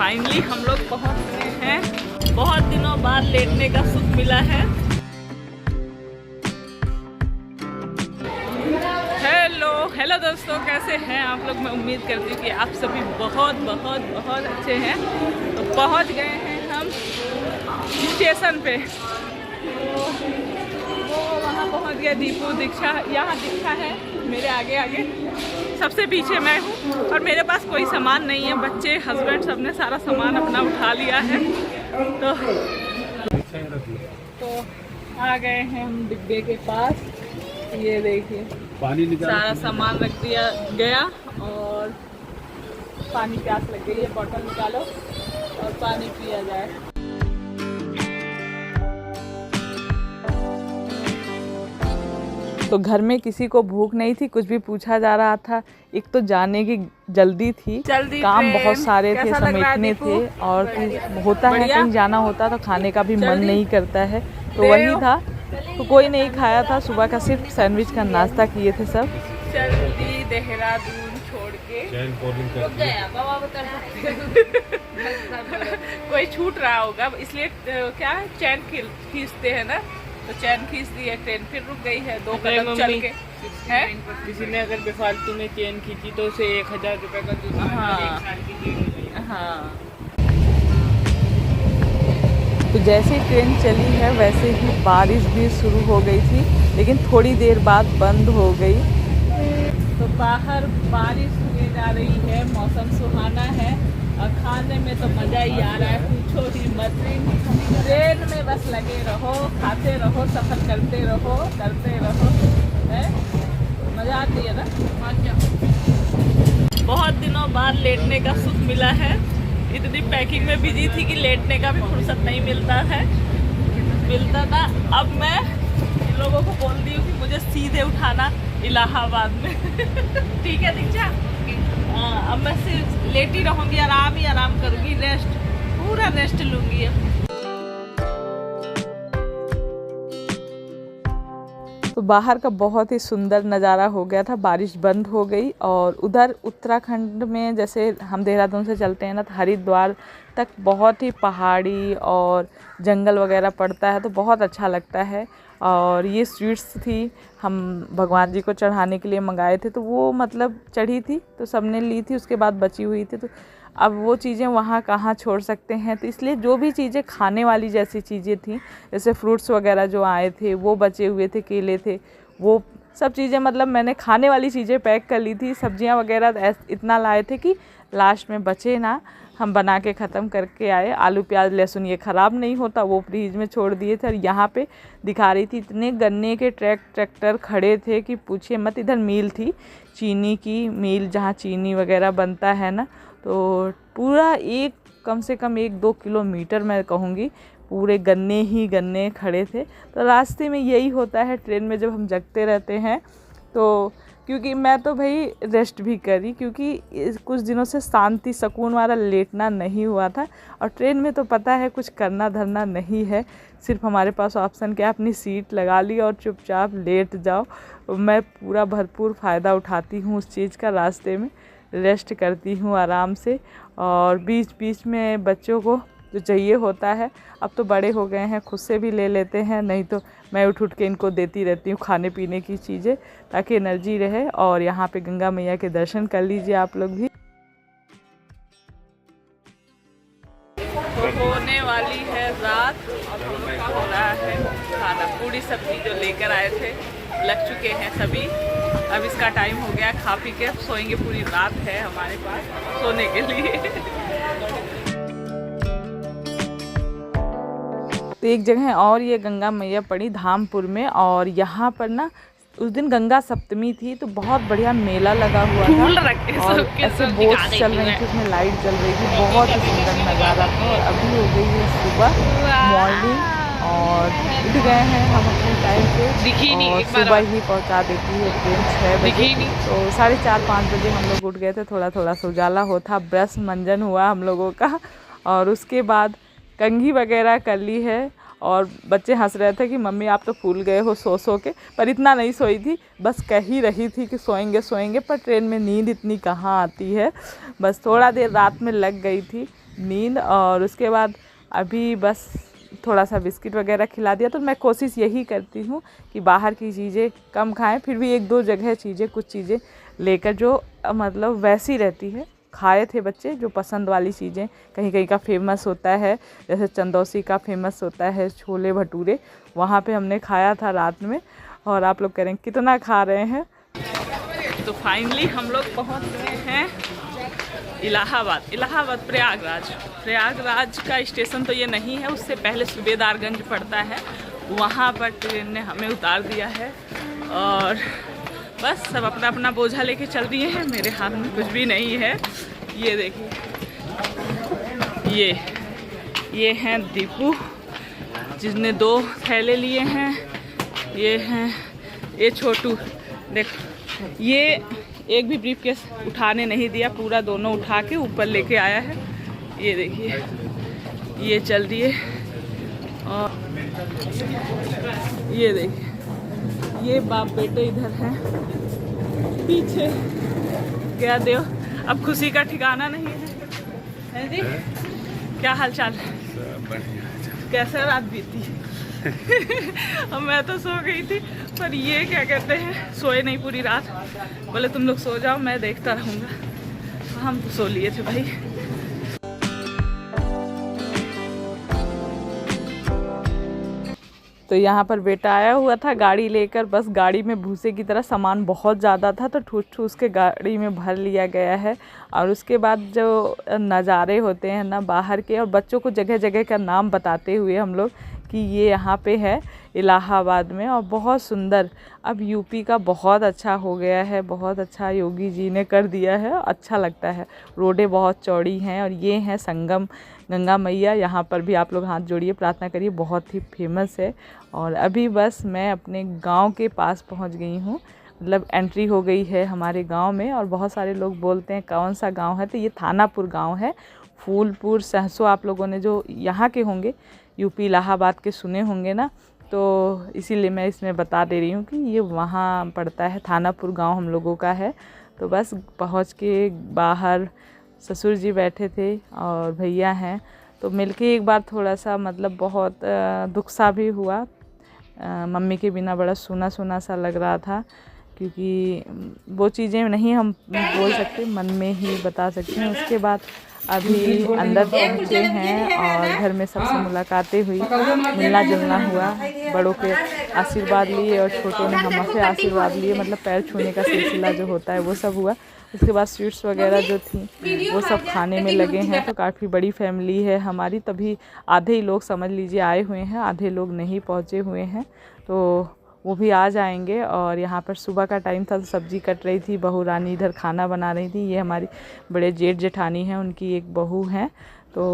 Finally हम लोग पहुंच गए हैं। बहुत दिनों बाद लेटने का सुख मिला है। हेलो दोस्तों, कैसे हैं आप लोग। मैं उम्मीद करती हूँ कि आप सभी बहुत बहुत बहुत अच्छे हैं। तो पहुंच गए हैं हम स्टेशन पे। तो वो वहाँ पहुंच गया दीपू, दीक्षा। यहाँ दीक्षा है मेरे आगे आगे, सबसे पीछे मैं हूँ। और मेरे पास कोई सामान नहीं है। बच्चे, हस्बैंड सब ने सारा सामान अपना उठा लिया है। तो आ गए हैं हम डिब्बे के पास। ये देखिए, पानी सारा सामान रख दिया गया और पानी प्यास लग गई है। बोतल निकालो और पानी पिया जाए। तो घर में किसी को भूख नहीं थी, कुछ भी पूछा जा रहा था। एक तो जाने की जल्दी थी, काम बहुत सारे थे, समेटने थे। और होता है कहीं जाना होता तो खाने का भी मन नहीं करता है। तो वही था, तो कोई नहीं खाया था। सुबह का सिर्फ सैंडविच का नाश्ता किए थे सब। जल्दी देहरादून छोड़ के कोई छूट रहा होगा, इसलिए क्या चैन खींचते हैं ना, तो चैन खींच दी है। ट्रेन फिर रुक गई है 2 कदम चल के। है किसी ने अगर बेफालतू में चैन खींची तो उसे 1000 रुपये का जुर्माना। हाँ। तो जैसे ट्रेन चली है वैसे ही बारिश भी शुरू हो गई थी, लेकिन थोड़ी देर बाद बंद हो गई। तो बाहर बारिश हुए जा रही है, मौसम सुहाना है और खाने में तो मज़ा ही आ रहा है, पूछो ही मत। ट्रेन में बस लगे रहो, खाते रहो, सफ़र करते रहो है, मज़ा आती है ना। बहुत दिनों बाद लेटने का सुख मिला है। इतनी पैकिंग में बिजी थी कि लेटने का भी फुर्सत नहीं मिलता था। अब मैं इन लोगों को बोल दी हूँ कि मुझे सीधे उठाना इलाहाबाद में। ठीक है दीक्षा? अब मैं सिर्फ लेटी रहूँगी, आराम करूँगी, पूरा रेस्ट लूँगी। तो बाहर का बहुत ही सुंदर नज़ारा हो गया था। बारिश बंद हो गई और उधर उत्तराखंड में जैसे हम देहरादून से चलते हैं ना, तो हरिद्वार तक बहुत ही पहाड़ी और जंगल वगैरह पड़ता है, तो बहुत अच्छा लगता है। और ये स्वीट्स थी, हम भगवान जी को चढ़ाने के लिए मंगाए थे, तो वो मतलब चढ़ी थी तो सबने ली थी, उसके बाद बची हुई थी। तो अब वो चीज़ें वहाँ कहाँ छोड़ सकते हैं, तो इसलिए जो भी चीज़ें खाने वाली जैसी चीज़ें थी, जैसे फ्रूट्स वगैरह जो आए थे वो बचे हुए थे, केले थे, वो सब चीज़ें मतलब मैंने खाने वाली चीज़ें पैक कर ली थी। सब्जियां वगैरह इतना लाए थे कि लास्ट में बचे ना, हम बना के ख़त्म करके आए। आलू प्याज लहसुन ये ख़राब नहीं होता, वो फ्रीज में छोड़ दिए थे। और यहाँ पे दिखा रही थी, इतने गन्ने के ट्रैक्टर खड़े थे कि पूछिए मत। इधर मिल थी, चीनी की मिल, जहाँ चीनी वगैरह बनता है ना, तो पूरा कम से कम 1-2 किलोमीटर मैं कहूँगी, पूरे गन्ने ही गन्ने खड़े थे। तो रास्ते में यही होता है ट्रेन में जब हम जगते रहते हैं। तो क्योंकि मैं तो भाई रेस्ट भी करी, क्योंकि कुछ दिनों से शांति सुकून वाला लेटना नहीं हुआ था। और ट्रेन में तो पता है कुछ करना धरना नहीं है, सिर्फ हमारे पास ऑप्शन क्या, अपनी सीट लगा ली और चुपचाप लेट जाओ। मैं पूरा भरपूर फ़ायदा उठाती हूँ उस चीज़ का। रास्ते में रेस्ट करती हूँ आराम से, और बीच बीच में बच्चों को जो चाहिए होता है, अब तो बड़े हो गए हैं, खुद से भी ले लेते हैं, नहीं तो मैं उठ के इनको देती रहती हूँ खाने पीने की चीज़ें, ताकि एनर्जी रहे। और यहाँ पे गंगा मैया के दर्शन कर लीजिए आप लोग भी। तो होने वाली है रात और हम लोग का हो रहा है खाना। पूरी सब्जी जो लेकर आए थे लग चुके हैं सभी। अब इसका टाइम हो गया, खा पी के सोएंगे। पूरी रात है हमारे पास सोने के लिए। तो एक जगह और ये गंगा मैया पड़ी धामपुर में, और यहाँ पर ना उस दिन गंगा सप्तमी थी, तो बहुत बढ़िया मेला लगा हुआ था और ऐसे बोट चल रही थी, उसमें लाइट जल रही थी, बहुत ही सुंदर नज़ारा था। और अभी हो गई है सुबह मॉर्निंग और उठ गए हैं हम अपने टाइम पे, और सुबह ही पहुंचा देती है ट्रेन 6 बजे। तो 4:30-5 बजे हम लोग उठ गए थे, थोड़ा थोड़ा सा उजाला होता, ब्रश मंजन हुआ हम लोगों का, और उसके बाद कंघी वगैरह कर ली है। और बच्चे हंस रहे थे कि मम्मी आप तो फूल गए हो सो के, पर इतना नहीं सोई थी, बस कह ही रही थी कि सोएंगे, पर ट्रेन में नींद इतनी कहाँ आती है। बस थोड़ा देर रात में लग गई थी, नींद। और उसके बाद अभी बस थोड़ा सा बिस्किट वगैरह खिला दिया। तो मैं कोशिश यही करती हूँ कि बाहर की चीज़ें कम खाएं, फिर भी एक दो जगह चीज़ें कुछ चीज़ें लेकर जो मतलब वैसी रहती है खाए थे बच्चे, जो पसंद वाली चीज़ें। कहीं कहीं का फेमस होता है, जैसे चंदौसी का फेमस होता है छोले भटूरे, वहाँ पे हमने खाया था रात में। और आप लोग करें कितना खा रहे हैं। तो फाइनली हम लोग पहुँच गए हैं इलाहाबाद प्रयागराज का स्टेशन तो ये नहीं है, उससे पहले सूबेदारगंज पड़ता है, वहाँ पर ट्रेन ने हमें उतार दिया है। और बस सब अपना अपना बोझा लेके चल दिए हैं, मेरे हाथ में कुछ भी नहीं है। ये देखिए, ये हैं दीपू जिसने 2 थैले लिए हैं। ये हैं ये छोटू, देखो ये एक भी ब्रीफकेस उठाने नहीं दिया, पूरा दोनों उठा के ऊपर लेके आया है। ये देखिए, ये चल दिए। और ये देखिए, ये बाप बेटे इधर हैं पीछे। क्या देव, अब खुशी का ठिकाना नहीं है जी? क्या हाल चाल है? कैसे रात बीती? मैं तो सो गई थी, पर ये क्या कहते हैं सोए नहीं पूरी रात। बोले तुम लोग सो जाओ, मैं देखता रहूँगा। हम तो सो लिए थे भाई। तो यहाँ पर बेटा आया हुआ था गाड़ी लेकर, बस गाड़ी में भूसे की तरह सामान बहुत ज़्यादा था तो ठूस ठूस के गाड़ी में भर लिया गया है। और उसके बाद जो नज़ारे होते हैं ना बाहर के, और बच्चों को जगह जगह का नाम बताते हुए हम लोग कि ये यहाँ पे है इलाहाबाद में, और बहुत सुंदर। अब यूपी का बहुत अच्छा हो गया है, बहुत अच्छा योगी जी ने कर दिया है, अच्छा लगता है। रोडें बहुत चौड़ी हैं। और ये हैं संगम गंगा मैया, यहाँ पर भी आप लोग हाथ जोड़िए, प्रार्थना करिए, बहुत ही फेमस है। और अभी बस मैं अपने गांव के पास पहुंच गई हूँ, मतलब एंट्री हो गई है हमारे गांव में। और बहुत सारे लोग बोलते हैं कौन सा गांव है, तो ये थानापुर गांव है। फूलपुर सहसो आप लोगों ने जो यहाँ के होंगे, यूपी इलाहाबाद के सुने होंगे ना, तो इसीलिए मैं इसमें बता दे रही हूँ कि ये वहाँ पड़ता है। थानापुर गांव हम लोगों का है। तो बस पहुँच के बाहर ससुर जी बैठे थे और भैया हैं, तो मिलके एक बार थोड़ा सा मतलब बहुत दुख सा भी हुआ। मम्मी के बिना बड़ा सूना सूना सा लग रहा था, क्योंकि वो चीज़ें नहीं हम बोल सकते, मन में ही बता सकते हैं। उसके बाद अभी अंदर पहुँचे हैं और घर में सबसे मुलाकातें हुई, मिलना जुलना हुआ, बड़ों के आशीर्वाद लिए और छोटों ने हमसे आशीर्वाद लिए, मतलब पैर छूने का सिलसिला जो होता है वो सब हुआ। उसके बाद स्वीट्स वगैरह जो थी वो सब खाने में लगे हैं। तो काफ़ी बड़ी फैमिली है हमारी, तभी आधे ही लोग समझ लीजिए आए हुए हैं, आधे लोग नहीं पहुँचे हुए हैं, तो वो भी आ जाएंगे। और यहाँ पर सुबह का टाइम था तो सब्ज़ी कट रही थी, बहू रानी इधर खाना बना रही थी। ये हमारी बड़े जेठ जेठानी हैं, उनकी एक बहू हैं, तो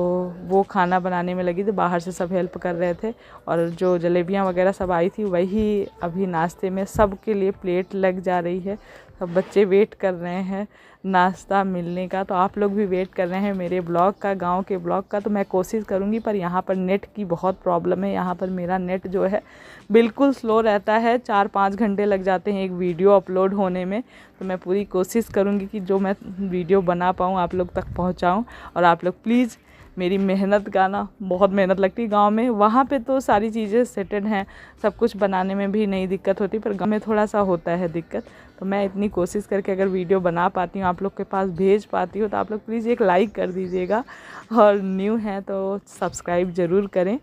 वो खाना बनाने में लगी थी, बाहर से सब हेल्प कर रहे थे। और जो जलेबियाँ वगैरह सब आई थी वही अभी नाश्ते में सबके लिए प्लेट लग जा रही है। सब बच्चे वेट कर रहे हैं नाश्ता मिलने का, तो आप लोग भी वेट कर रहे हैं मेरे ब्लॉग का, गांव के ब्लॉग का। तो मैं कोशिश करूंगी, पर यहाँ पर नेट की बहुत प्रॉब्लम है। यहाँ पर मेरा नेट जो है बिल्कुल स्लो रहता है, 4-5 घंटे लग जाते हैं एक वीडियो अपलोड होने में। तो मैं पूरी कोशिश करूँगी कि जो मैं वीडियो बना पाऊँ आप लोग तक पहुँचाऊँ। और आप लोग प्लीज़ मेरी मेहनत का ना, बहुत मेहनत लगती है गांव में। वहाँ पे तो सारी चीज़ें सेटेड हैं, सब कुछ बनाने में भी नहीं दिक्कत होती, पर गांव में थोड़ा सा होता है दिक्कत। तो मैं इतनी कोशिश करके अगर वीडियो बना पाती हूँ, आप लोग के पास भेज पाती हूँ, तो आप लोग प्लीज़ एक लाइक कर दीजिएगा। और न्यू हैं तो सब्सक्राइब ज़रूर करें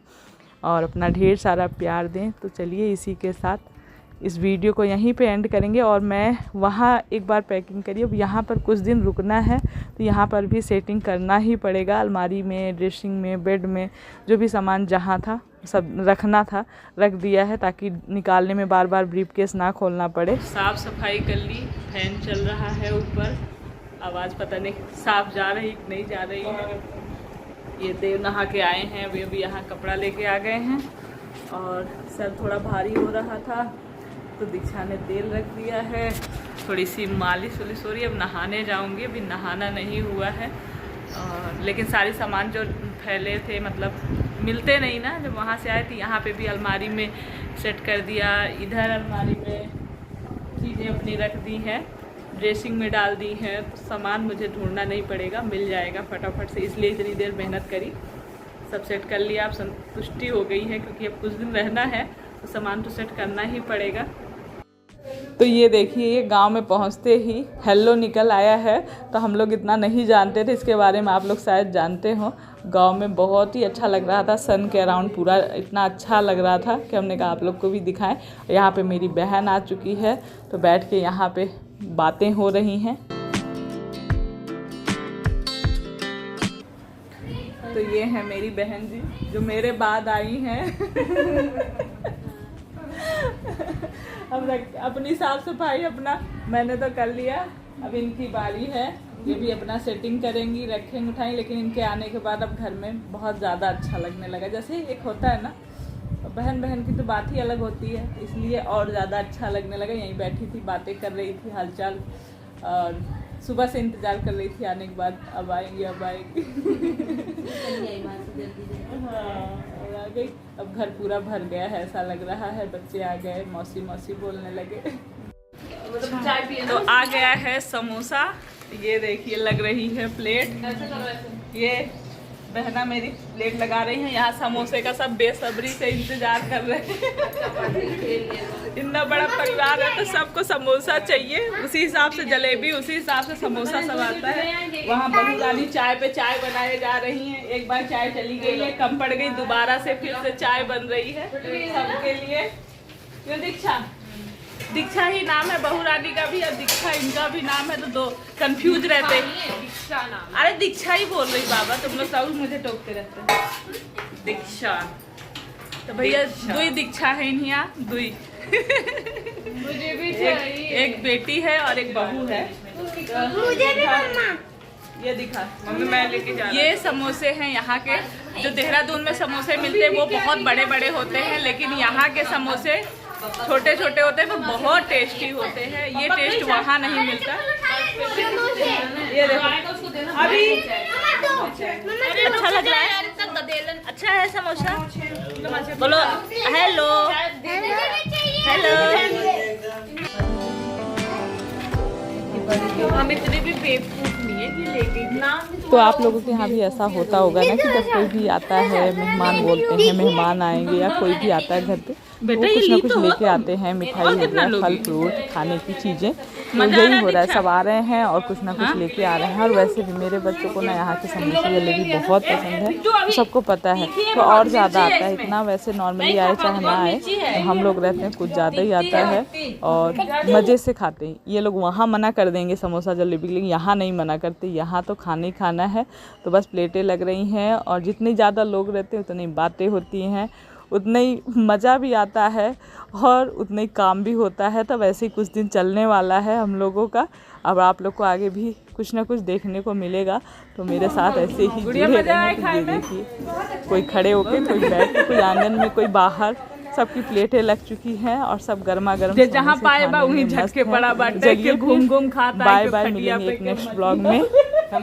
और अपना ढेर सारा प्यार दें। तो चलिए इसी के साथ इस वीडियो को यहीं पे एंड करेंगे। और मैं वहाँ एक बार पैकिंग करी, अब यहाँ पर कुछ दिन रुकना है तो यहाँ पर भी सेटिंग करना ही पड़ेगा। अलमारी में, ड्रेसिंग में, बेड में, जो भी सामान जहाँ था सब रखना था रख दिया है, ताकि निकालने में बार बार ब्रीफकेस ना खोलना पड़े। साफ़ सफाई कर ली, फैन चल रहा है ऊपर, आवाज़ पता नहीं साफ जा रही नहीं जा रही है। ये देव नहा के आए हैं, वे भी यहाँ कपड़ा लेके आ गए हैं। और सर थोड़ा भारी हो रहा था तो दीक्षा ने तेल रख दिया है, थोड़ी सी मालिश वालिश हो रही है। अब नहाने जाऊंगी, अभी नहाना नहीं हुआ है। और लेकिन सारे सामान जो फैले थे, मतलब मिलते नहीं ना, जब वहाँ से आए थे यहाँ पे भी अलमारी में सेट कर दिया, इधर अलमारी में चीज़ें अपनी रख दी हैं। ड्रेसिंग में डाल दी हैं, तो सामान मुझे ढूंढना नहीं पड़ेगा, मिल जाएगा फटाफट से, इसलिए इतनी देर मेहनत करी। सब सेट कर लिया, अब संतुष्टि हो गई है, क्योंकि अब कुछ दिन रहना है तो सामान तो सेट करना ही पड़ेगा। तो ये देखिए, ये गांव में पहुंचते ही हेलो निकल आया है। तो हम लोग इतना नहीं जानते थे इसके बारे में, आप लोग शायद जानते हो। गांव में बहुत ही अच्छा लग रहा था, सन के अराउंड पूरा इतना अच्छा लग रहा था कि हमने कहा आप लोग को भी दिखाएं। यहाँ पे मेरी बहन आ चुकी है, तो बैठ के यहाँ पे बातें हो रही हैं। तो ये है मेरी बहन जी जो मेरे बाद आई हैं। अब अपनी साफ सफाई अपना मैंने तो कर लिया, अब इनकी बारी है। ये भी अपना सेटिंग करेंगी, रखेंगे उठाएंगे, लेकिन इनके आने के बाद अब घर में बहुत ज़्यादा अच्छा लगने लगा। जैसे एक होता है ना, बहन बहन की तो बात ही अलग होती है, इसलिए और ज़्यादा अच्छा लगने लगा। यहीं बैठी थी, बातें कर रही थी, हालचाल, और सुबह से इंतज़ार कर रही थी आने के बाद, अब आएंगी अब आएंगी। हाँ, आ गई। अब घर पूरा भर गया है ऐसा लग रहा है, बच्चे आ गए, मौसी मौसी बोलने लगे। तो आ गया है समोसा, ये देखिए लग रही है प्लेट। ये बहना मेरी प्लेट लगा रही है, यहाँ समोसे का सब बेसब्री से इंतजार कर रहे हैं। इतना बड़ा परिवार है तो सबको समोसा चाहिए, उसी हिसाब से जलेबी, उसी हिसाब से समोसा सब आता है। वहाँ बहू रानी चाय पे चाय बनाए जा रही हैं। एक बार चाय चली गई है, कम पड़ गई, दोबारा से फिर से चाय बन रही है सबके लिए। ये दीक्षा ही नाम है बहू रानी का भी, और दीक्षा इनका भी नाम है, तो दो कंफ्यूज रहते हैं। अरे दीक्षा ही बोल रही बाबा, तुम लोग सब मुझे टोकते रहते हैं। दीक्षा तो भैया दुई दीक्षा है इन्हिया, दुई। मुझे भी एक बेटी है और एक बहू है। मुझे भी मम्मा ये दिखा, मम्मी मैं लेके जा। ये समोसे हैं यहाँ के, जो देहरादून में समोसे मिलते हैं वो बहुत बड़े बड़े होते हैं, लेकिन यहाँ के समोसे छोटे छोटे होते हैं, तो बहुत टेस्टी होते हैं। ये टेस्ट वहाँ नहीं मिलता। ये देखो अभी अच्छा लग रहा है, अच्छा है समोसा। बोलो हेलो हेलो। हम इतने भी बेवकूफ नहीं है कि लेके। तो आप लोगों के यहाँ भी ऐसा होता होगा ना कि जब कोई भी आता है, मेहमान बोलते हैं मेहमान आएंगे, या कोई भी आता है घर पे, वो कुछ ना कुछ लेके आते हैं, मिठाई हो गया, फल फ्रूट, खाने की चीज़ें। तो यही हो रहा है, सब आ रहे हैं और कुछ ना कुछ लेके आ रहे हैं। और वैसे भी मेरे बच्चों को ना यहाँ के समोसे जलेबी बहुत पसंद है, तो सबको पता है, तो और ज़्यादा आता है। इतना वैसे नॉर्मली आए चाहे ना आए, तो हम लोग रहते हैं कुछ ज़्यादा ही आता है और मज़े से खाते हैं। ये लोग वहाँ मना कर देंगे समोसा जलेबी, लेकिन यहाँ नहीं मना करते, यहाँ तो खाना ही खाना है। तो बस प्लेटें लग रही हैं, और जितने ज़्यादा लोग रहते हैं उतनी बातें होती हैं, उतना ही मज़ा भी आता है और उतना ही काम भी होता है। तो वैसे ही कुछ दिन चलने वाला है हम लोगों का। अब आप लोग को आगे भी कुछ ना कुछ देखने को मिलेगा, तो मेरे साथ ऐसे ही जुड़े रहना। ये देखिए, कोई खड़े होके, कोई बैठ के, कोई आंगन में, कोई बाहर, सबकी प्लेटें लग चुकी हैं और सब गर्मा गर्म जहाँ पाए बा वहीं झटके पड़ा बाटे, घूम घूम खाता। बाय बाय, मिलेंगे एक नेक्स्ट ब्लॉग में।